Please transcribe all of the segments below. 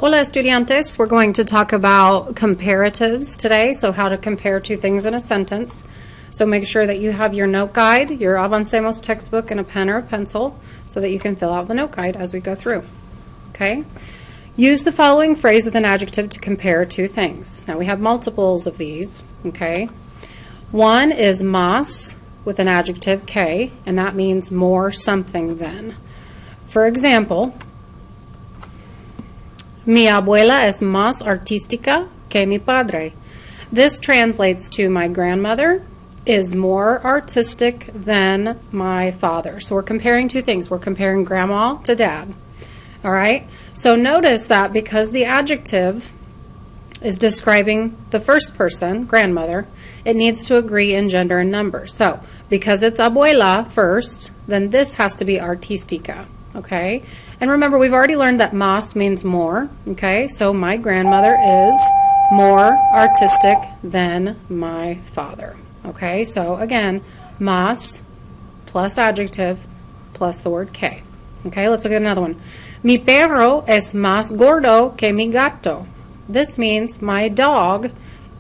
Hola estudiantes, we're going to talk about comparatives today, so how to compare two things in a sentence. So make sure that you have your note guide, your Avancemos textbook, and a pen or a pencil so that you can fill out the note guide as we go through. Okay? Use the following phrase with an adjective to compare two things. Now we have multiples of these, okay? One is más with an adjective que, and that means more something than. For example, mi abuela es más artística que mi padre. This translates to my grandmother is more artistic than my father. So we're comparing two things. We're comparing grandma to dad. All right? So notice that because the adjective is describing the first person, grandmother, it needs to agree in gender and number. So because it's abuela first, then this has to be artística. Okay? And remember, we've already learned that más means more. Okay? So my grandmother is more artistic than my father. Okay? So again, más plus adjective plus the word que. Okay? Let's look at another one. Mi perro es más gordo que mi gato. This means my dog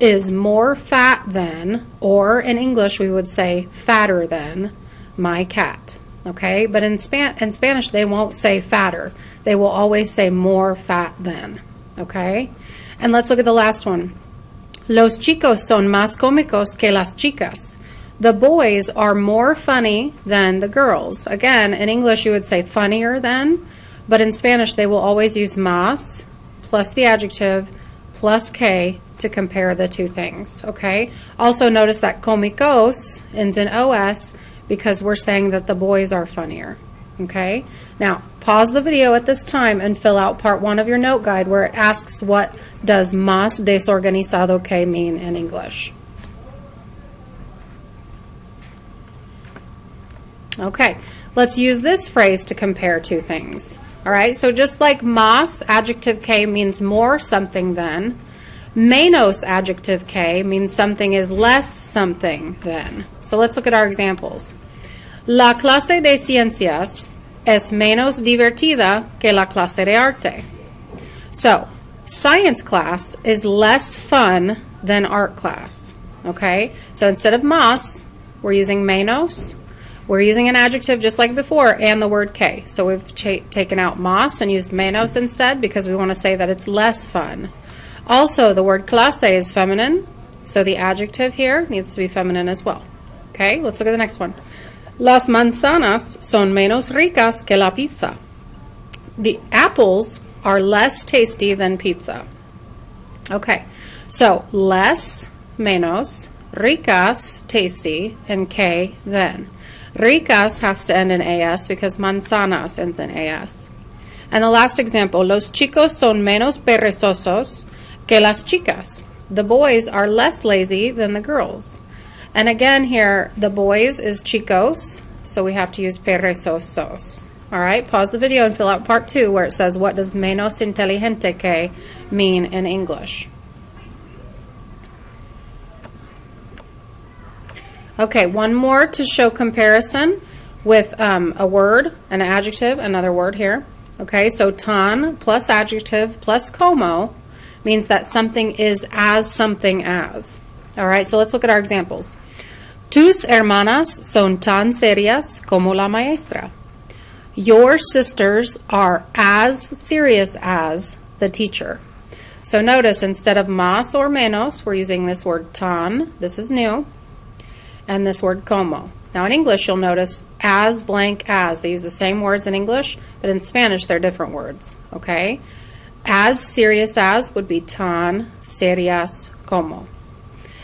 is more fat than, or in English we would say fatter than, my cat. Okay, but in Spanish they won't say fatter. They will always say more fat than. Okay, and let's look at the last one. Los chicos son más cómicos que las chicas. The boys are more funny than the girls. Again, in English you would say funnier than, but in Spanish they will always use más plus the adjective plus que to compare the two things. Okay, also notice that cómicos ends in os because we're saying that the boys are funnier. Okay? Now, pause the video at this time and fill out part 1 of your note guide where it asks what does más desorganizado que mean in English. Okay, let's use this phrase to compare two things. All right, so just like más, adjective que means more something than, menos adjective que means something is less something than. So let's look at our examples. La clase de ciencias es menos divertida que la clase de arte. So, science class is less fun than art class. Okay? So instead of más, we're using menos. We're using an adjective just like before and the word que. So we've taken out más and used menos instead because we want to say that it's less fun. Also, the word clase is feminine, so the adjective here needs to be feminine as well. Okay, let's look at the next one. Las manzanas son menos ricas que la pizza. The apples are less tasty than pizza. Okay, so less, menos, ricas, tasty, and que, than. Ricas has to end in as because manzanas ends in as. And the last example, los chicos son menos perezosos que las chicas. The boys are less lazy than the girls. And again here, the boys is chicos, so we have to use perezosos. All right, pause the video and fill out part 2 where it says what does menos inteligente que mean in English. Okay, one more to show comparison with a word, an adjective, another word here. Okay, so tan plus adjective plus como means that something is as something as. All right, so let's look at our examples. Tus hermanas son tan serias como la maestra. Your sisters are as serious as the teacher. So notice instead of más or menos, we're using this word tan, this is new, and this word como. Now in English you'll notice as blank as. They use the same words in English, but in Spanish they're different words. Okay? As serious as would be tan serias como.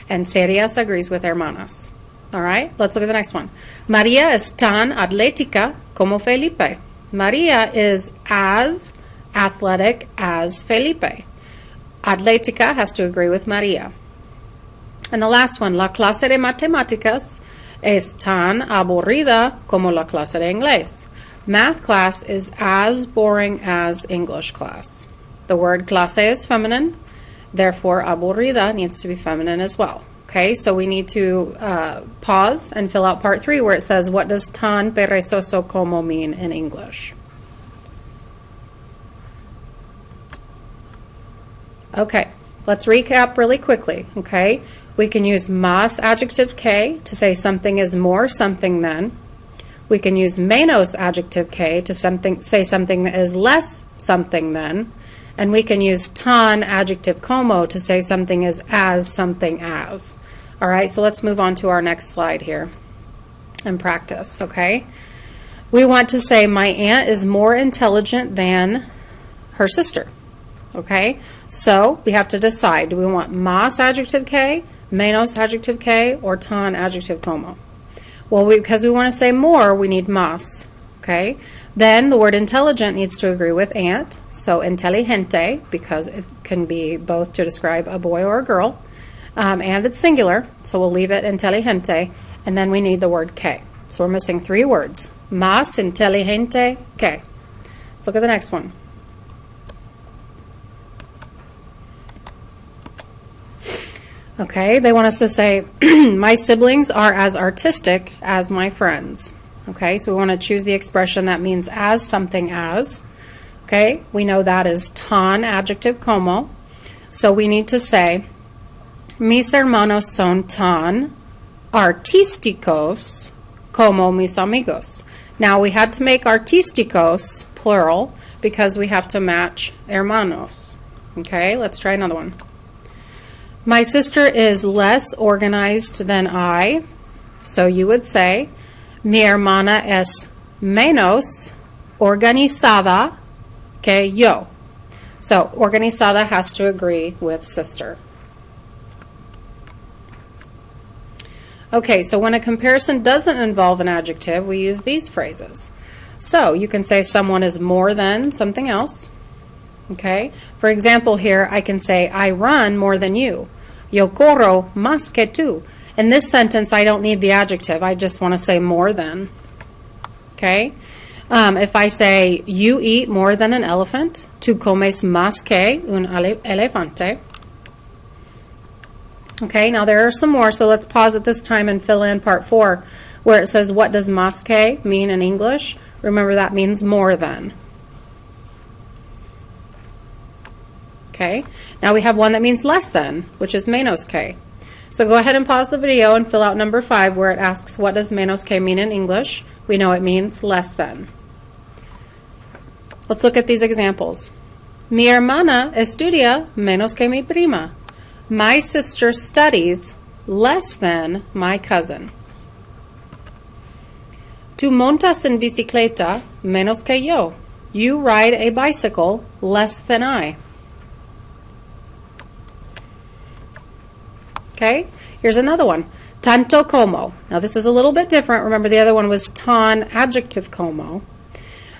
And serias agrees with hermanas. All right? Let's look at the next one. María es tan atlética como Felipe. María is as athletic as Felipe. Atlética has to agree with María. And the last one, la clase de matemáticas es tan aburrida como la clase de inglés. Math class is as boring as English class. The word clase is feminine, therefore aburrida needs to be feminine as well. Okay, so we need to pause and fill out part 3 where it says what does tan perezoso como mean in English. Okay, let's recap really quickly, okay? We can use más adjective que to say something is more something than. We can use menos adjective que to say something that is less something than. And we can use tan adjective como to say something is as something as. All right, so let's move on to our next slide here and practice, okay? We want to say my aunt is more intelligent than her sister, okay? So we have to decide, do we want más adjective que, menos adjective que, or tan adjective como? Well, because we want to say more, we need más, okay? Then the word intelligent needs to agree with aunt, so inteligente, because it can be both to describe a boy or a girl, and it's singular, so we'll leave it inteligente, and then we need the word que. So we're missing 3 words, más inteligente que. Let's look at the next one. Okay, they want us to say, my siblings are as artistic as my friends. Okay, so we want to choose the expression that means as something as. Okay, we know that is tan adjective como. So we need to say, mis hermanos son tan artísticos como mis amigos. Now we had to make artísticos plural because we have to match hermanos. Okay, let's try another one. My sister is less organized than I, so you would say, mi hermana es menos organizada que yo. So organizada has to agree with sister. Okay, so when a comparison doesn't involve an adjective, we use these phrases. So you can say someone is more than something else. Okay, for example here, I can say, I run more than you. Yo corro más que tú. In this sentence, I don't need the adjective. I just want to say more than. Okay, if I say, you eat more than an elephant, tú comes más que un elefante. Okay, now there are some more, so let's pause at this time and fill in part 4, where it says, what does más que mean in English? Remember, that means more than. Okay, now we have one that means less than, which is menos que. So go ahead and pause the video and fill out number 5, where it asks, what does menos que mean in English? We know it means less than. Let's look at these examples. Mi hermana estudia menos que mi prima. My sister studies less than my cousin. Tú montas en bicicleta menos que yo. You ride a bicycle less than I. Okay, here's another one. Tanto como. Now this is a little bit different. Remember, the other one was tan adjective como.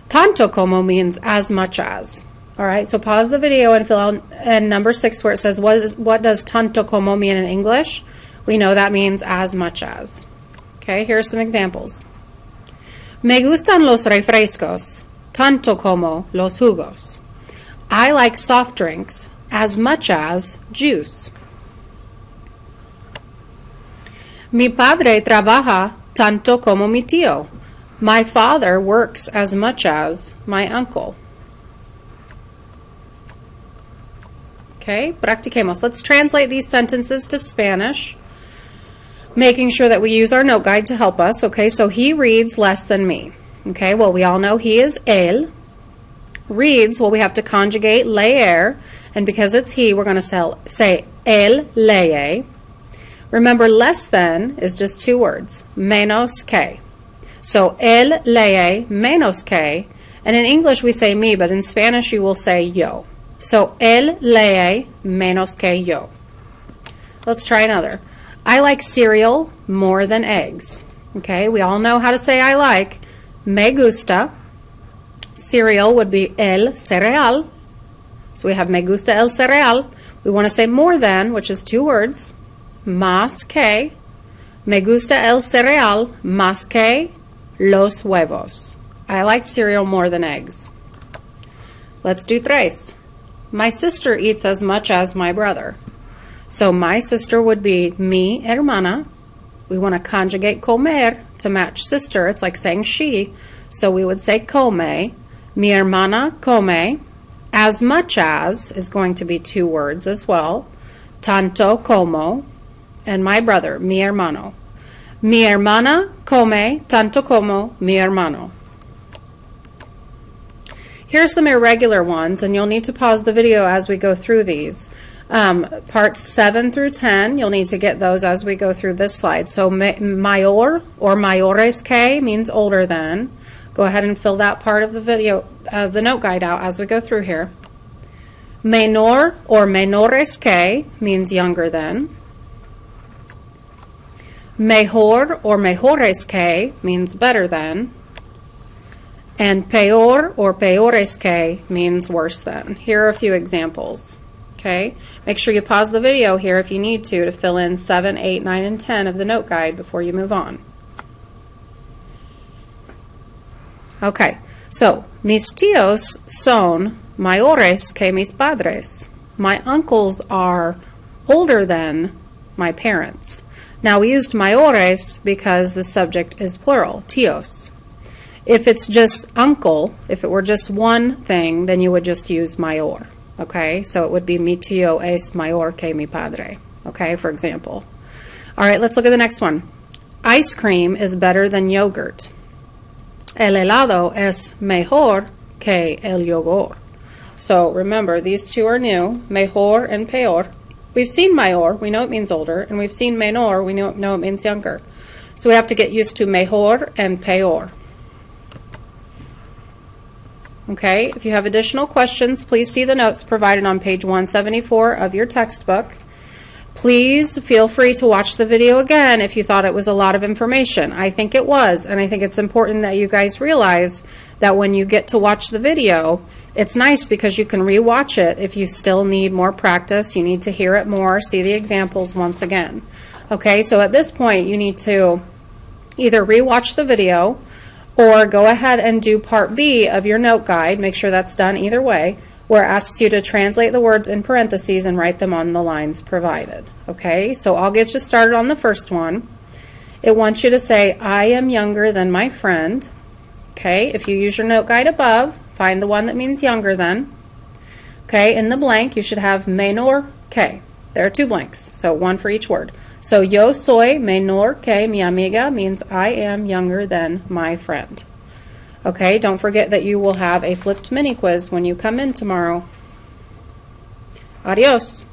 Tanto como means as much as. All right, so pause the video and fill out number 6, where it says, what does tanto como mean in English? We know that means as much as. Okay, here are some examples. Me gustan los refrescos, tanto como los jugos. I like soft drinks as much as juice. Mi padre trabaja tanto como mi tío. My father works as much as my uncle. Okay, practiquemos. Let's translate these sentences to Spanish, making sure that we use our note guide to help us. Okay, so he reads less than me. Okay, well, we all know he is él. Reads, well, we have to conjugate leer, and because it's he, we're going to say él lee. Remember, less than is just 2 words, menos que. So, él lee menos que, and in English we say me, but in Spanish you will say yo. So, él lee menos que yo. Let's try another. I like cereal more than eggs. Okay, we all know how to say I like. Me gusta. Cereal would be el cereal. So we have me gusta el cereal. We want to say more than, which is 2 words. Más que. Me gusta el cereal más que los huevos. I like cereal more than eggs. Let's do tres. My sister eats as much as my brother. So my sister would be mi hermana. We want to conjugate comer to match sister. It's like saying she. So we would say come. Mi hermana come As much as is going to be two words as well. Tanto como, and my brother, mi hermano. Mi hermana come tanto como mi hermano. Here's some irregular ones, and you'll need to pause the video as we go through these. Parts 7 through 10, you'll need to get those as we go through this slide. So mayor or mayores que means older than. Go ahead and fill that part of the video, the note guide out as we go through here. Menor or menores que means younger than. Mejor or mejores que means better than. And peor or peores que means worse than. Here are a few examples. Okay, make sure you pause the video here if you need to fill in 7, 8, 9, and 10 of the note guide before you move on. Okay, so mis tíos son mayores que mis padres. My uncles are older than my parents. Now we used mayores because the subject is plural, tíos. If it's just uncle, if it were just one thing, then you would just use mayor. Okay, so it would be mi tío es mayor que mi padre. Okay, for example. All right, let's look at the next one. Ice cream is better than yogurt. El helado es mejor que el yogur. So remember, these two are new, mejor and peor. We've seen mayor, we know it means older, and we've seen menor, we know it means younger. So we have to get used to mejor and peor. Okay, if you have additional questions, please see the notes provided on page 174 of your textbook. Please feel free to watch the video again if you thought it was a lot of information. I think it was, and I think it's important that you guys realize that when you get to watch the video, it's nice because you can re-watch it if you still need more practice, you need to hear it more, see the examples once again. Okay, so at this point you need to either re-watch the video or go ahead and do part B of your note guide, make sure that's done either way, where it asks you to translate the words in parentheses and write them on the lines provided. Okay, so I'll get you started on the first one. It wants you to say, I am younger than my friend. Okay, if you use your note guide above, find the one that means younger than. Okay, in the blank you should have menor que. There are two blanks, so one for each word. So yo soy menor que mi amiga means I am younger than my friend. Okay, don't forget that you will have a flipped mini quiz when you come in tomorrow. Adios.